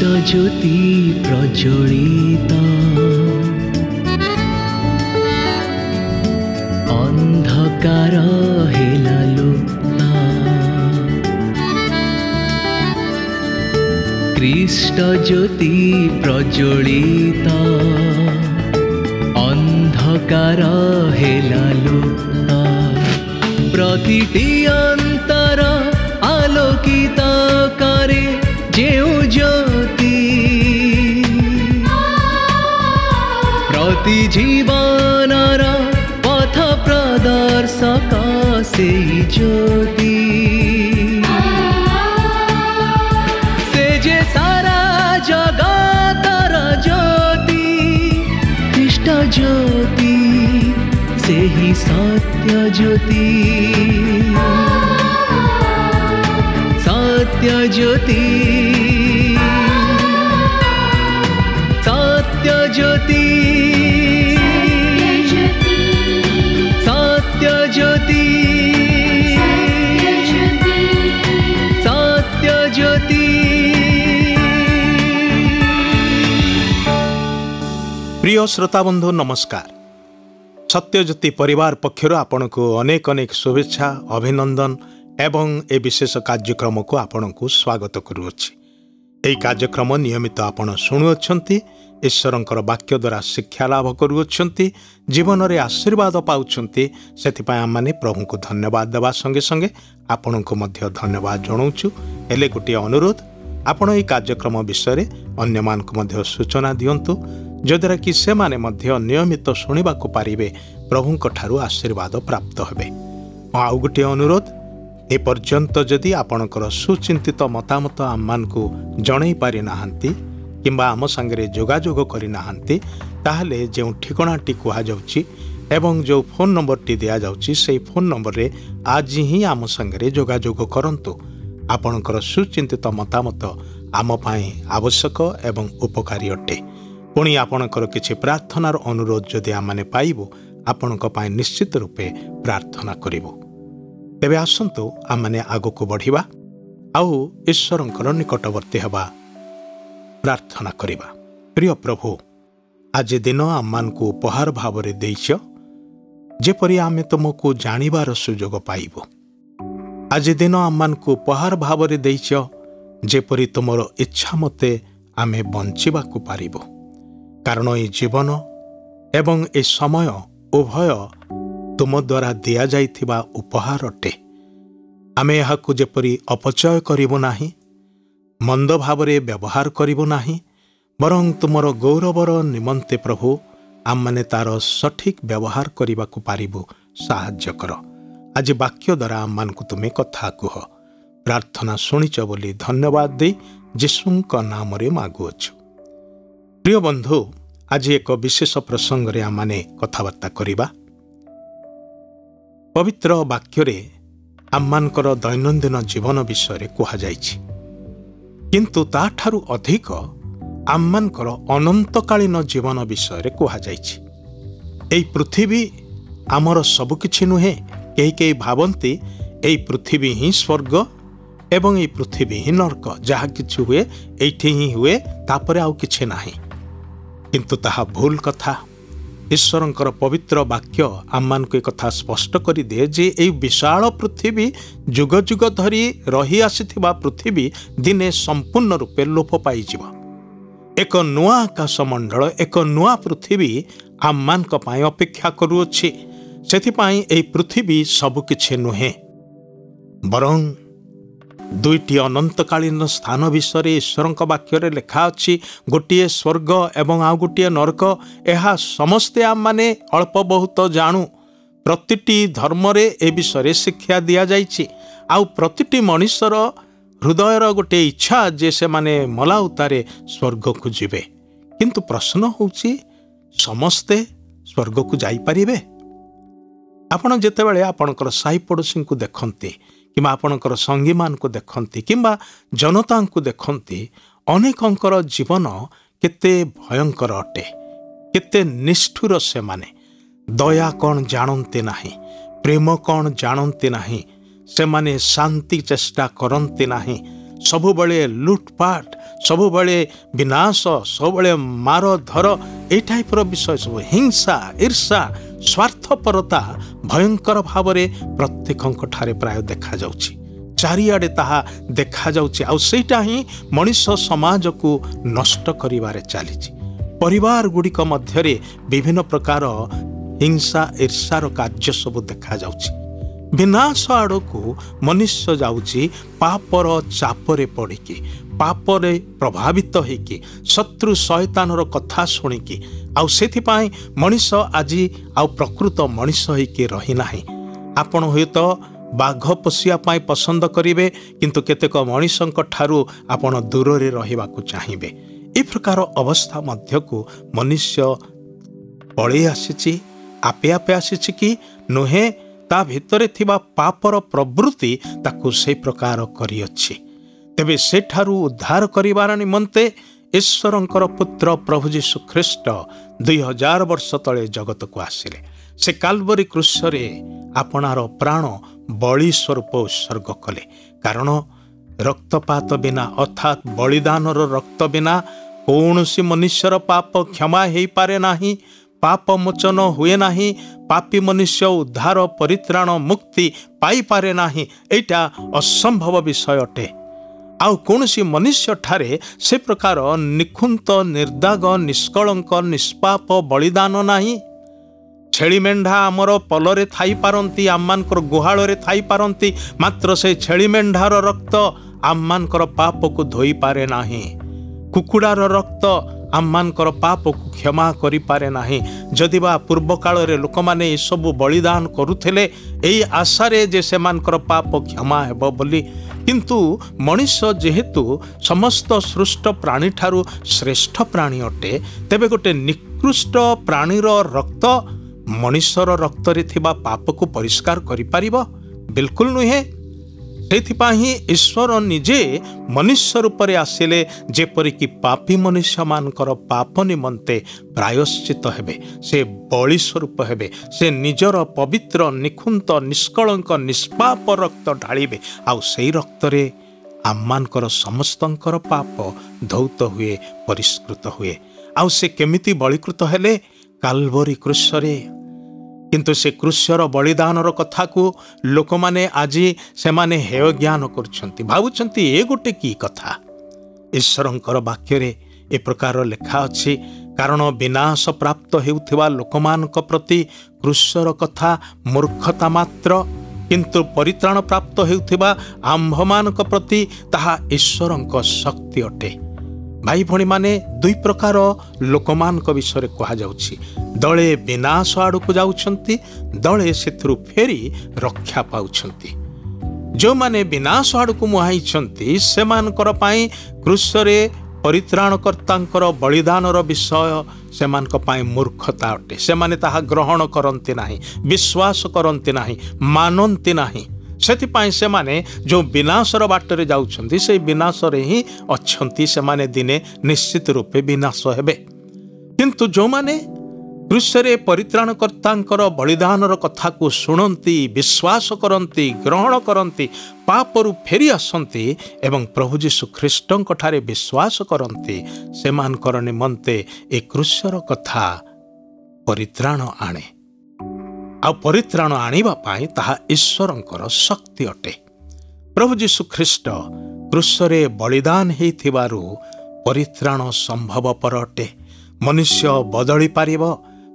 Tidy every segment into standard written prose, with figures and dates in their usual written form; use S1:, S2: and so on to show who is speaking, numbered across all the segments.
S1: ज्योति प्रज्वलित अंधकार हेला लुप्त ख्रीष्ट ज्योति प्रज्वलित अंधकार हेला लुप्त प्रतिटी अंतर आलोकित करे जेउ ज्योति प्रति जीवनर पथ प्रदर्शक से ज्योति से जे सारा जगतर ज्योति ख्रीष्ट ज्योति से ही सत्य ज्योति सत्य ज्योति सत्य ज्योति सत्य ज्योति सत्य ज्योति।
S2: प्रिय श्रोता बंधु नमस्कार। सत्यज्योति परिवार पक्षर आपण को अनेक अनेक शुभेच्छा अभिनंदन एवं ए विशेष कार्यक्रम को आपण को स्वागत करुअछि। एही कार्यक्रम नियमित आपण शुणुअछंती ईश्वरंकर वाक्य द्वारा शिक्षा लाभ करुअछंती जीवन रे आशीर्वाद पाउछंती सेथिपाई आमाने प्रभु को धन्यवाद देवा संगे संगे आपण को मध्य धन्यवाद जणाउछु। एले गोटे अनुरोध आपण एही कार्यक्रम विषय रे अन्य मान को मध्य सूचना दियंतु जद्वारा कि से माने मध्य नियमित शुणिबा को पारिबे प्रभुंक ठारू आशीर्वाद प्राप्त हेबे। आउ गोटे अनुरोध ए पर्यंत जदि आपणकर सुचिंतित मतामत आम को जणई पारि नाहांती किंबा आम संगे जोगाजोग करि नाहांती ताहले जो ठिकणाटी कुहा जाउची एवं जो फोन नंबर टी दिया जाउची सेही फोन नंबर रे आज ही आम संगे जोगाजोग करंतु। आपणकर सुचिंतित मतामत आम पाई आवश्यक एवं उपकारी अटे। पुणी आपणकर किछि प्रार्थनार अनुरोध जदि आमने पाइबु आपणक पाई निश्चित रूपे प्रार्थना करिबु। तेबे आसंतु आमने आगको बढ़िबा आउ ईश्वरंकर निकटवर्ती हेबा प्रार्थना करिबा। प्रिय प्रभु आज दिन आमान को उपहार भाव रे देइछ जेपरि आमे तुमको जानिबार सुजोग पाइबो। आज दिन आमान को उपहार भाव रे देइछ जेपरि तुमर इच्छा मते आमे बंचिबा को पारिबो। कारण ए जीवन एवं ए समय उभय तुम द्वारा दिया जाइथिबा उपहार अटे। आमे एहाकु जेपरि अपचय करिबो नाही मंद भावरे व्यवहार करिबो नाही बरं तुमर गौरवर निमंते प्रभु आम माने तार सठिक व्यवहार करिबा को पारिबो साहाय्य कर। आज वाक्य द्वारा आम मान को तुमे कथा कुह। प्रार्थना सुनिच बोली धन्यवाद दे यीशुंक नाम रे मागुअछु। प्रिय बंधु आज एक विशेष प्रसंग रे आम माने कथाबार्ता करिबा। पवित्र वाक्य रे आममानकर दैनंदिन जीवन विषय रे कुहा जाइछि किंतु ता ठारू अधिक आममानकर अनंतकालीन जीवन विषय रे कुहा जाइछि। एई पृथ्वी आमर सब किछि नुहे। केही केही भावंती एई पृथ्वी ही स्वर्ग एवं एई पृथ्वी ही नरक। जहा किछि हुए एइठी ही हुए तापरे आउ किछि नाही। किंतु ताहा भूल कथा। ईश्वरंकर पवित्र वाक्य आम को एक कथा स्पष्ट कर दिए जे एई विशाल पृथ्वी जुग जुग धरी रही आसीथिबा पृथ्वी दिने संपूर्ण रूपे लोप पाइजिबा। एक नुआ आकाश मंडल एक नुआ पृथ्वी आम मान पाई अपेक्षा करुअछि। सेथिपाई एई पृथ्वी सब किछि नुहे बरं दुईटी अनंतकालीन स्थान विषय ईश्वर वाक्य लेखा अच्छी गोटे स्वर्ग एवं आउ गोटे नरक। यह समस्ते आम माने अल्प बहुत जानू। प्रतिटी धर्म रे ए विषय शिक्षा दिया जाइछि। आउ प्रतिटी मनुष्यर हृदयर गोटे इच्छा जे से माने मला उतारे स्वर्ग को जिबे। किंतु प्रश्न होउछि समस्ते स्वर्ग को जाई परिबे? आपण जेतेबेले आपणकर साई पड़ोसी को देखंती किंबा आपणकर संगी मान को देखंती किंबा जनता को देखंती अनेकंकर जीवन केते भयंकर अटे केते निष्ठुर से माने दया कौन जानते नाही प्रेम कौन जानते नाही से माने शांति चेष्टा करते नाही सबुबले लुटपाट ସବୁବେଳେ ବିନାଶ, ସବୁବେଳେ ମାର ଧର, ଏଇ ଟାଇପ୍ର ବିଷୟ ସବୁ, ହିଂସା, ଈର୍ଷା, ସ୍ୱାର୍ଥପରତା ଭୟଙ୍କର ଭାବରେ ପ୍ରତ୍ୟେକଙ୍କ ଠାରେ ପ୍ରାୟ ଦେଖାଯାଉଛି। ଚାରିଆଡ଼େ ତାହା ଦେଖାଯାଉଛି। ଆଉ ସେଇଟା ହିଁ ମଣିଷ ସମାଜକୁ ନଷ୍ଟ କରିବାରେ ଚାଲିଛି। ପରିବାର ଗୁଡ଼ିକ ମଧ୍ୟରେ ବିଭିନ୍ନ ପ୍ରକାର ହିଂସା, ଈର୍ଷାର କାର୍ଯ୍ୟ ସବୁ ଦେଖାଯାଉଛି। ବିନାଶ ଆଡ଼କୁ ମନୁଷ୍ୟ ଯାଉଛି ପାପର ଚାପରେ ପଡ଼ିକି, ପାପରେ ପ୍ରଭାବିତ ହେଇକି, ଶତ୍ରୁ ଶୟତାନର କଥା ଶୁଣିକି। ଆଉ ସେଥିପାଇଁ ମଣିଷ ଆଜି ଆଉ ପ୍ରକୃତ ମଣିଷ ହେଇକି ରହିନାହିଁ। ଆପଣ ହୁଏତ ବାଘ ପୋଷିବା ପାଇଁ ପସନ୍ଦ କରିବେ, କିନ୍ତୁ କେତେକ ମଣିଷଙ୍କ ଠାରୁ ଆପଣ ଦୂରରେ ରହିବାକୁ ଚାହିଁବେ। ଏ ପ୍ରକାର ଅବସ୍ଥା ମଧ୍ୟକୁ ମନୁଷ୍ୟ ପଳେଇ ଆସିଛି। ଆପେ ଆପେ ଆସିଛି କି ନୁହେଁ, ତା ଭିତରେ ଥିବା ପାପର ପ୍ରବୃତ୍ତି ତାକୁ ସେହି ପ୍ରକାର କରିଅଛି। ତେବେ ସେଠାରୁ ଉଦ୍ଧାର କରିବାର ନିମନ୍ତେ ଈଶ୍ୱରଙ୍କର ପୁତ୍ର ପ୍ରଭୁ ଯୀଶୁ ଖ୍ରୀଷ୍ଟ 2000 ବର୍ଷ ତଳେ ଜଗତକୁ ଆସିଲେ। ସେ କାଲବରୀ କ୍ରୁଶରେ ଆପଣାର ପ୍ରାଣ ବଳି ସ୍ୱରୂପ ଉତ୍ସର୍ଗ କଲେ। କାରଣ ରକ୍ତପାତ ବିନା, ଅର୍ଥାତ୍ ବଳିଦାନର ରକ୍ତ ବିନା କୌଣସି ମନୁଷ୍ୟର ପାପ କ୍ଷମା ହେଇପାରେ ନାହିଁ, ପାପ ମୋଚନ ହୁଏ ନାହିଁ, ପାପୀ ମନୁଷ୍ୟ ଉଦ୍ଧାର, ପରିତ୍ରାଣ, ମୁକ୍ତି ପାଇପାରେ ନାହିଁ। ଏଇଟା ଅସମ୍ଭବ ବିଷୟ ଅଟେ। ଆଉ କୌଣସି ମନୁଷ୍ୟଠାରେ ସେ ପ୍ରକାର ନିଖୁନ୍ତ, ନିର୍ଦାଗ, ନିଷ୍କଳଙ୍କ, ନିଷ୍ପାପ ବଳିଦାନ ନାହିଁ। ଛେଳି ମେଣ୍ଢା ଆମର ପଲରେ ଥାଇପାରନ୍ତି, ଆମମାନଙ୍କର ଗୁହାଳରେ ଥାଇପାରନ୍ତି, ମାତ୍ର ସେ ଛେଳି ମେଣ୍ଢାର ରକ୍ତ ଆମମାନଙ୍କର ପାପକୁ ଧୋଇପାରେ ନାହିଁ। କୁକୁଡ଼ାର ରକ୍ତ ଆମମାନଙ୍କର ପାପକୁ କ୍ଷମା କରିପାରେ ନାହିଁ। ଯଦିବା ପୂର୍ବ କାଳରେ ଲୋକମାନେ ଏସବୁ ବଳିଦାନ କରୁଥିଲେ ଏଇ ଆଶାରେ ଯେ ସେମାନଙ୍କର ପାପ କ୍ଷମା ହେବ ବୋଲି, କିନ୍ତୁ ମଣିଷ ଯେହେତୁ ସମସ୍ତ ସୃଷ୍ଟ ପ୍ରାଣୀଠାରୁ ଶ୍ରେଷ୍ଠ ପ୍ରାଣୀ ଅଟେ, ତେବେ ଗୋଟେ ନିକୃଷ୍ଟ ପ୍ରାଣୀର ରକ୍ତ ମଣିଷର ରକ୍ତରେ ଥିବା ପାପକୁ ପରିଷ୍କାର କରିପାରିବ? ବିଲକୁଲ ନୁହେଁ। ସେଥିପାଇଁ ହିଁ ଈଶ୍ୱର ନିଜେ ମନୁଷ୍ୟ ରୂପରେ ଆସିଲେ, ଯେପରିକି ପାପୀ ମନୁଷ୍ୟମାନଙ୍କର ପାପ ନିମନ୍ତେ ପ୍ରାୟଶ୍ଚିତ ହେବେ, ସେ ବଳି ସ୍ୱରୂପ ହେବେ, ସେ ନିଜର ପବିତ୍ର, ନିଖୁନ୍ତ, ନିଷ୍କଳଙ୍କ, ନିଷ୍ପାପ ରକ୍ତ ଢାଳିବେ। ଆଉ ସେଇ ରକ୍ତରେ ଆମମାନଙ୍କର ସମସ୍ତଙ୍କର ପାପ ଧୌତ ହୁଏ, ପରିଷ୍କୃତ ହୁଏ। ଆଉ ସେ କେମିତି ବଳିକୃତ ହେଲେ? କାଲବରୀ କ୍ରୁଶରେ। କିନ୍ତୁ ସେ କ୍ରୁଶର ବଳିଦାନର କଥାକୁ ଲୋକମାନେ ଆଜି ସେମାନେ ହେୟ ଜ୍ଞାନ କରୁଛନ୍ତି, ଭାବୁଛନ୍ତି ଏ ଗୋଟେ କି କଥା। ଈଶ୍ୱରଙ୍କର ବାକ୍ୟରେ ଏ ପ୍ରକାର ଲେଖା ଅଛି, କାରଣ ବିନାଶ ପ୍ରାପ୍ତ ହେଉଥିବା ଲୋକମାନଙ୍କ ପ୍ରତି କ୍ରୁଶର କଥା ମୂର୍ଖତା ମାତ୍ର, କିନ୍ତୁ ପରିତ୍ରାଣ ପ୍ରାପ୍ତ ହେଉଥିବା ଆମ୍ଭମାନଙ୍କ ପ୍ରତି ତାହା ଈଶ୍ୱରଙ୍କ ଶକ୍ତି ଅଟେ। ଭାଇ ଭଉଣୀମାନେ, ଦୁଇ ପ୍ରକାର ଲୋକମାନଙ୍କ ବିଷୟରେ କୁହାଯାଉଛି। ଦଳେ ବିନାଶ ଆଡ଼କୁ ଯାଉଛନ୍ତି, ଦଳେ ସେଥିରୁ ଫେରି ରକ୍ଷା ପାଉଛନ୍ତି। ଯେଉଁମାନେ ବିନାଶ ଆଡ଼କୁ ମୁହାଁଇଛନ୍ତି ସେମାନଙ୍କର ପାଇଁ କ୍ରୁଶରେ ପରିତ୍ରାଣକର୍ତ୍ତାଙ୍କର ବଳିଦାନର ବିଷୟ ସେମାନଙ୍କ ପାଇଁ ମୂର୍ଖତା ଅଟେ। ସେମାନେ ତାହା ଗ୍ରହଣ କରନ୍ତି ନାହିଁ, ବିଶ୍ୱାସ କରନ୍ତି ନାହିଁ, ମାନନ୍ତି ନାହିଁ। ସେଥିପାଇଁ ସେମାନେ ଯେଉଁ ବିନାଶର ବାଟରେ ଯାଉଛନ୍ତି ସେଇ ବିନାଶରେ ହିଁ ଅଛନ୍ତି। ସେମାନେ ଦିନେ ନିଶ୍ଚିତ ରୂପେ ବିନାଶ ହେବେ। କିନ୍ତୁ ଯେଉଁମାନେ କ୍ରୁଶରେ ପରିତ୍ରାଣକର୍ତ୍ତାଙ୍କର ବଳିଦାନର କଥାକୁ ଶୁଣନ୍ତି, ବିଶ୍ୱାସ କରନ୍ତି, ଗ୍ରହଣ କରନ୍ତି, ପାପରୁ ଫେରି ଆସନ୍ତି ଏବଂ ପ୍ରଭୁ ଯୀଶୁ ଖ୍ରୀଷ୍ଟଙ୍କ ଠାରେ ବିଶ୍ୱାସ କରନ୍ତି, ସେମାନଙ୍କର ନିମନ୍ତେ ଏ କ୍ରୁଶର କଥା ପରିତ୍ରାଣ ଆଣେ। ଆଉ ପରିତ୍ରାଣ ଆଣିବା ପାଇଁ ତାହା ଈଶ୍ୱରଙ୍କର ଶକ୍ତି ଅଟେ। ପ୍ରଭୁ ଯୀଶୁ ଖ୍ରୀଷ୍ଟ କ୍ରୁଶରେ ବଳିଦାନ ହେଇଥିବାରୁ ପରିତ୍ରାଣ ସମ୍ଭବପର ଅଟେ। ମନୁଷ୍ୟ ବଦଳି ପାରିବ।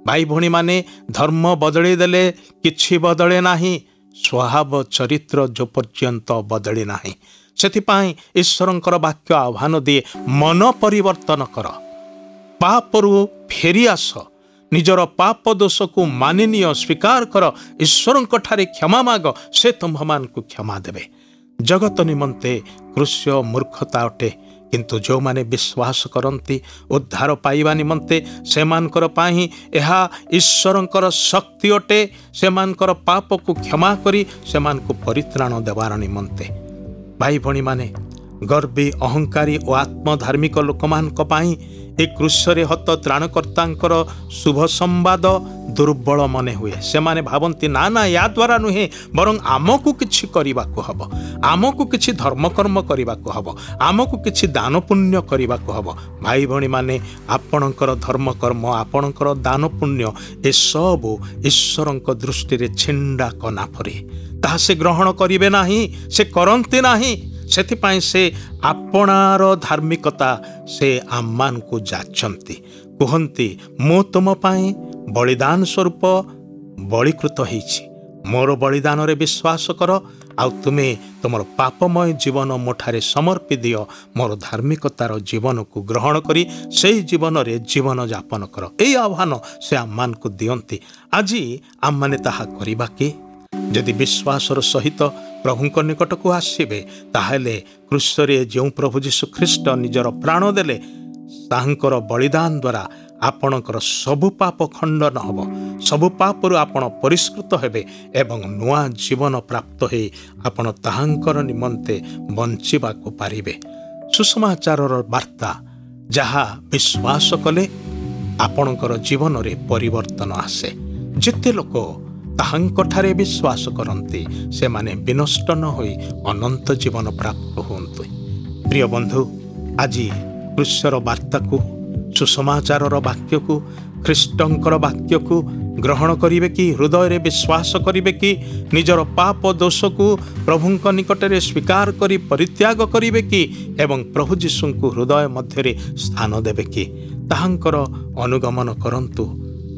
S2: ଭାଇ ଭଉଣୀମାନେ, ଧର୍ମ ବଦଳି ଦେଲେ କିଛି ବଦଳେ ନାହିଁ, ସ୍ୱଭାବ ଚରିତ୍ର ଯେ ପର୍ଯ୍ୟନ୍ତ ବଦଳି ନାହିଁ। ସେଥିପାଇଁ ଈଶ୍ୱରଙ୍କର ବାକ୍ୟ ଆହ୍ୱାନ ଦିଏ, ମନ ପରିବର୍ତ୍ତନ କର, ପାପରୁ ଫେରି ଆସ, ନିଜର ପାପ ଦୋଷକୁ ମାନିନିଅ, ସ୍ୱୀକାର କର, ଈଶ୍ୱରଙ୍କ ଠାରେ କ୍ଷମା ମାଗ, ସେ ତୁମ୍ଭମାନଙ୍କୁ କ୍ଷମା ଦେବେ। ଜଗତ ନିମନ୍ତେ କ୍ରୁଶ ମୂର୍ଖତା ଅଟେ, କିନ୍ତୁ ଯେଉଁମାନେ ବିଶ୍ୱାସ କରନ୍ତି ଉଦ୍ଧାର ପାଇବା ନିମନ୍ତେ ସେମାନଙ୍କର ପାଇଁ ଏହା ଈଶ୍ୱରଙ୍କର ଶକ୍ତି ଅଟେ, ସେମାନଙ୍କର ପାପକୁ କ୍ଷମା କରି ସେମାନଙ୍କୁ ପରିତ୍ରାଣ ଦେବାର ନିମନ୍ତେ। ଭାଇ ଭଉଣୀମାନେ, ଗର୍ବୀ, ଅହଙ୍କାରୀ ଓ ଆତ୍ମଧାର୍ମିକ ଲୋକମାନଙ୍କ ପାଇଁ ए क्रूसरे हत त्राणकर्तांकर शुभ संवाद दुर्बल मने हुए से माने भावंती ना ना या द्वारा नुहे बरं आमको किछि करिबाको हबो आमको किछि धर्मकर्म करिबाको हबो आमको किछि दान पुण्य करिबाको हबो भाई भणी माने आपणकर धर्मकर्म आपणकर दान पुण्य ए सब ईश्वरଙ୍କ दृष्टि रे छिंडा कना परे ता से ग्रहण करिवे नाही से करंती नाही सेथिपाई से आपणार धार्मिकता से आम्मान को जाचंती कहंती मो तुम पाई बलिदान स्वरूप बलिकृत होईछि मोर बलिदान रे विश्वास कर आ तुमे तुमर पापमय जीवन मोठारे समर्पी दियो मोर धार्मिकतार जीवन को ग्रहण करी से जीवन रे जीवन यापन कर ए आह्वान से आम्मान को दियंती आज आम माने ताहा करिबा कि यदि विश्वासर सहित प्रभु निकट को आसबे ताहले क्रूसरे जो प्रभु जीशु ख्रीष्ट निजर प्राण देले ताहांकर बलिदान द्वारा आपणकर सबु पाप खंडन हब सबु पापरु आपण परिष्कृत हेबे एवं नुआ जीवन प्राप्त हे आपण ताहांकर निमंते बंचिबा को पारिबे सुसमाचारर वार्ता जहा विश्वास कले आपणकर जीवन रे परिवर्तन आसे जेते लोक ताहांकठारे विश्वास करन्ति से माने विनष्ट न होई अनंत जीवन प्राप्त होंतु प्रिय बंधु आज क्रूसर वार्ता को सुसमाचारर वाक्य को ख्रीष्टंकर वाक्य को ग्रहण करिवे कि हृदय रे विश्वास करिवे कि निजर पाप दोष को प्रभुंक निकट रे स्वीकार करी परित्याग करिवे कि एवं प्रभु जीशु को हृदय मध्य रे स्थान देवे कि ताहांकर अनुगमन करंतु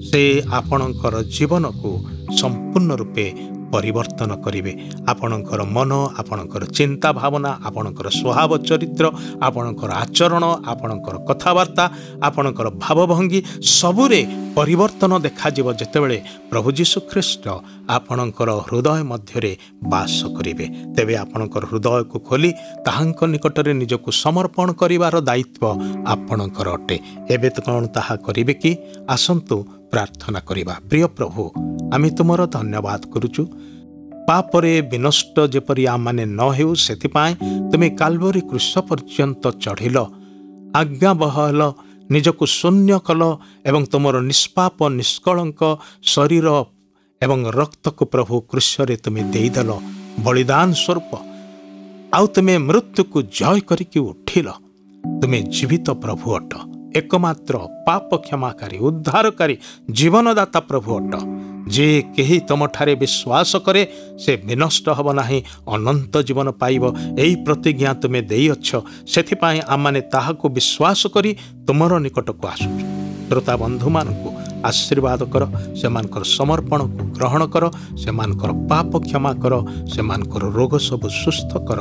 S2: से आपणकर जीवन को संपूर्ण रूपे परिवर्तन करिवे आपणकर मन आपणकर चिंता भावना आपणकर स्वभाव चरित्र आपणकर आचरण आपणकर कथावार्ता आपणकर भावभंगी सबुरे परिवर्तन देखा जीव जेतेबेले प्रभु जीशु ख्रीष्ट आपणकर हृदय मध्यरे वास करिवे तेबे आपणकर हृदय को खोली ताहांक निकटरे निजको समर्पण करिवार दायित्व आपणकर अटे एबे तो कोन ताहा करिवे कि आसंतु प्रार्थना करिबा प्रिय प्रभु आमी तुमर धन्यवाद करूचु पापरे विनष्ट जेपरि आमाने न हेउ सेतिपाई तुमे काल्वरी क्रूस पर्यंत चढ़िल आज्ञा बहल निजको शून्य कल एवं तुमर निष्पाप निष्कलंक शरीर एवं रक्त को प्रभु क्रूसरे तुमे देइदल बलिदान स्वरूप आउ तुमे मृत्यु को जय करिकि उठिल तुमे जीवित प्रभु अट एकमात्र पाप क्षमाकारी उद्धारकारी जीवनदाता प्रभु अट जे केही तुमठारे विश्वास करे से विनष्ट हब नाही अनंत जीवन पाइब एही प्रतिज्ञा तुमे देई अछ सेथिपाई आमाने ताहाको विश्वास करी तुमर निकट को आसु श्रोता बंधु मानकु आशीर्वाद कर सेमानकर समर्पण को ग्रहण कर सेमानकर पाप क्षमा कर सेमानकर रोग सब सुस्थ कर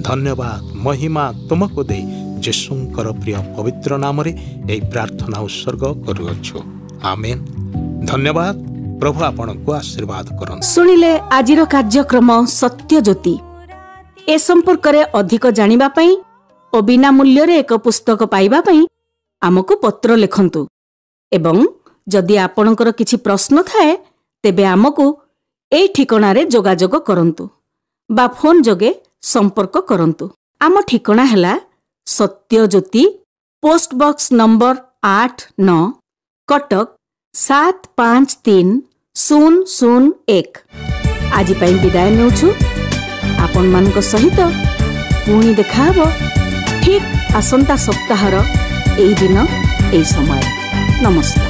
S2: धन्यवाद महिमा तुमको दे यीशुंकर प्रिय पवित्र नाम रे एही प्रार्थना उत्सर्ग करूछु आमेन धन्यवाद प्रभु आपण को आशीर्वाद करन
S3: सुनिले आजिर कार्यक्रम सत्य ज्योति ए संपर्क रे अधिक जानिबा पई ओ बिना मूल्य रे एक पुस्तक पाइबा पई हमको पत्र लिखंतु एवं जदि आपणकर किछि प्रश्न थाए तेबे हमको ए ठिकाना रे जोगाजोग करंतु बा फोन जोगे संपर्क करंतु आम ठिकाना हैला सत्य ज्योति पोस्ट बॉक्स नंबर 89 कटक 753001 आज पाई विदाय नेउछु आपण मानक सहित पुणी देखा हबो ठीक आसंता सप्ताहर एई दिन एई समय नमस्कार।